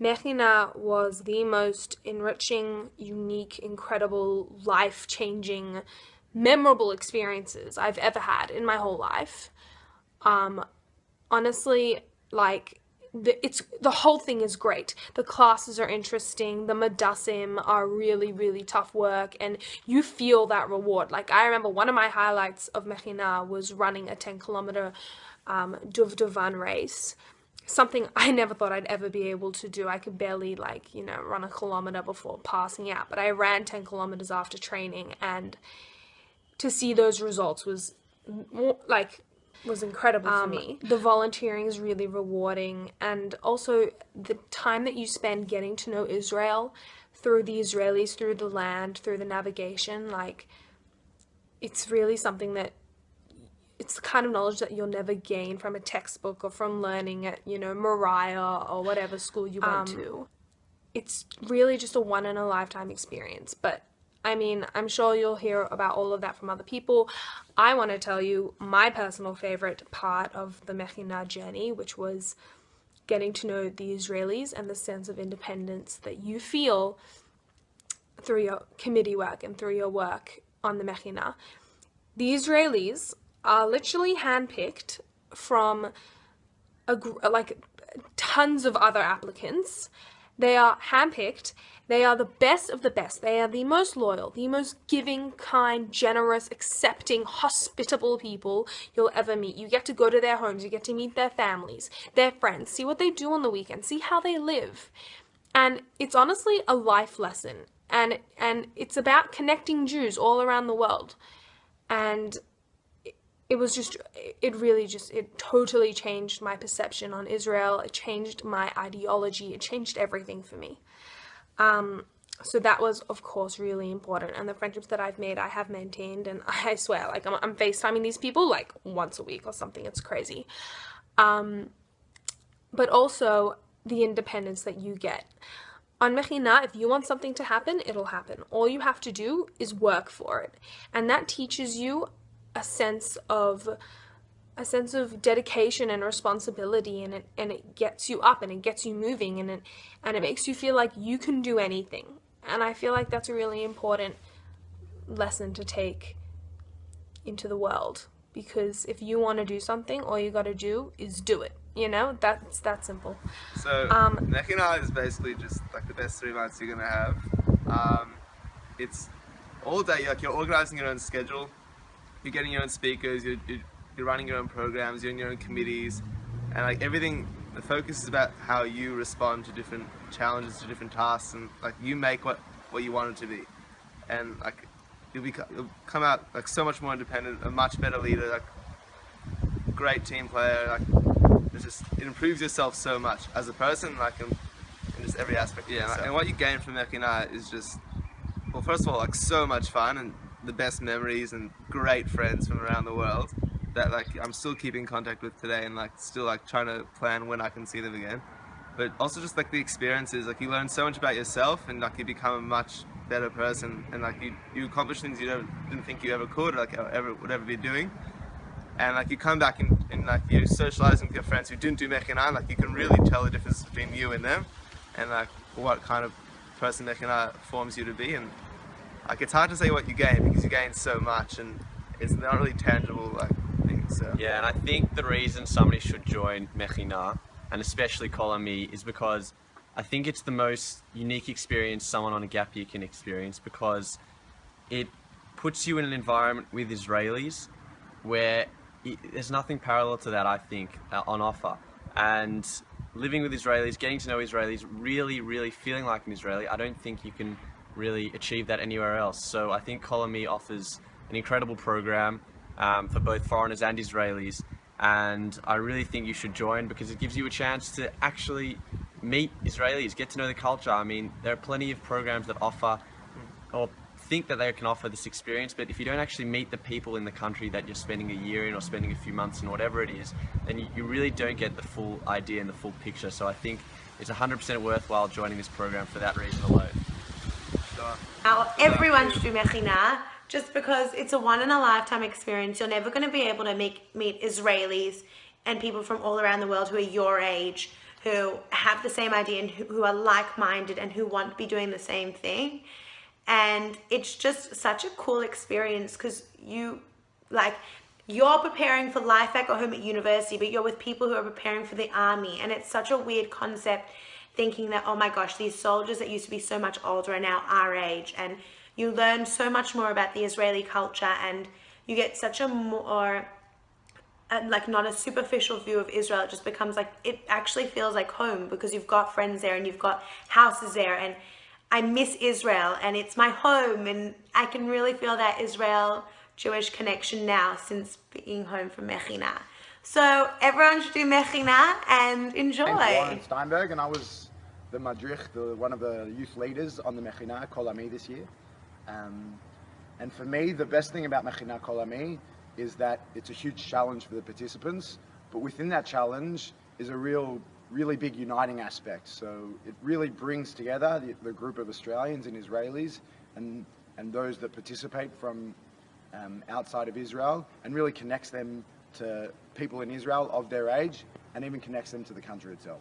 Mechina was the most enriching, unique, incredible, life-changing, memorable experiences I've ever had in my whole life. Honestly, like, the whole thing is great. The classes are interesting. The Madassim are really, really tough work, and you feel that reward. Like, I remember one of my highlights of Mechina was running a 10-kilometer Duvduvan race. Something I never thought I'd ever be able to do. I could barely, like, run a kilometer before passing out. But I ran 10 kilometers after training, and to see those results was incredible for me. The volunteering is really rewarding, and also the time that you spend getting to know Israel through the Israelis, through the land, through the navigation, like, it's really something that it's the kind of knowledge that you'll never gain from a textbook or from learning at, Moriah or whatever school you went to. It's really just a one-in-a-lifetime experience, but I mean, I'm sure you'll hear about all of that from other people. I want to tell you my personal favorite part of the Mechina journey, which was getting to know the Israelis and the sense of independence that you feel through your committee work and through your work on the Mechina. The Israelis are literally handpicked from tons of other applicants. They are handpicked. They are the best of the best. They are the most loyal, the most giving, kind, generous, accepting, hospitable people you'll ever meet. You get to go to their homes. You get to meet their families, their friends, see what they do on the weekend, see how they live. And it's honestly a life lesson. And it's about connecting Jews all around the world. And it totally changed my perception on Israel. It changed my ideology. It changed everything for me. So that was, of course, really important. And the friendships that I've made, I have maintained. And I swear, like, I'm FaceTiming these people, like, once a week or something. It's crazy. But also the independence that you get. On Mechina, if you want something to happen, it'll happen. All you have to do is work for it. And that teaches you a sense of dedication and responsibility, and it gets you up and it gets you moving, and it makes you feel like you can do anything. And I feel like that's a really important lesson to take into the world, because if you want to do something, all you got to do is do it. That's that simple. So Mechina is basically just like the best 3 months you're gonna have. It's all day. Like, you're organizing your own schedule. You're getting your own speakers, you're running your own programs, you're in your own committees, and like everything, the focus is about how you respond to different challenges, to different tasks, and like you make what you want it to be. And like you'll come out like so much more independent, a much better leader, like great team player. Like it improves yourself so much as a person, like in just every aspect. Yeah, and what you gain from Mechina is just, well, first of all, like so much fun and the best memories and great friends from around the world that like I'm still keeping contact with today, and like still like trying to plan when I can see them again. But also just like the experiences, like you learn so much about yourself, and like you become a much better person, and like you accomplish things you didn't think you ever could, or like would ever be doing. And like you come back and like you're socializing with your friends who didn't do Mechina, like you can really tell the difference between you and them, and like what kind of person Mechina forms you to be. And like it's hard to say what you gain, because you gain so much and it's not really tangible like things. So. Yeah, and I think the reason somebody should join Mechina, and especially Kol Ami, is because I think it's the most unique experience someone on a gap year can experience, because it puts you in an environment with Israelis where there's nothing parallel to that, I think, on offer. And living with Israelis, getting to know Israelis, really, really feeling like an Israeli, I don't think you can really achieve that anywhere else. So I think Kol Ami offers an incredible program for both foreigners and Israelis, and I really think you should join, because it gives you a chance to actually meet Israelis, get to know the culture. I mean, there are plenty of programs that offer or think that they can offer this experience, but if you don't actually meet the people in the country that you're spending a year in or spending a few months in, whatever it is, then you really don't get the full idea and the full picture. So I think it's 100% worthwhile joining this program for that reason alone. Now, everyone should do Mechina, just because it's a one-in-a-lifetime experience. You're never going to be able to meet Israelis and people from all around the world who are your age, who have the same idea and who are like-minded and who want to be doing the same thing. And it's just such a cool experience because you're preparing for life back at home at university, but you're with people who are preparing for the army. And it's such a weird concept thinking that, oh my gosh, these soldiers that used to be so much older are now our age. And you learn so much more about the Israeli culture, and you get such a more, like, not a superficial view of Israel. It just becomes like, it actually feels like home because you've got friends there and you've got houses there. And I miss Israel and it's my home, and I can really feel that Israel Jewish connection now since being home from Mechina. So everyone should do Mechina and enjoy. My name's Warren Steinberg, and I was the madrich, one of the youth leaders on the Mechina Kol Ami this year. And for me, the best thing about Mechina Kol Ami is that it's a huge challenge for the participants, but within that challenge is a really big uniting aspect. So it really brings together the group of Australians and Israelis and those that participate from outside of Israel, and really connects them to people in Israel of their age, and even connects them to the country itself.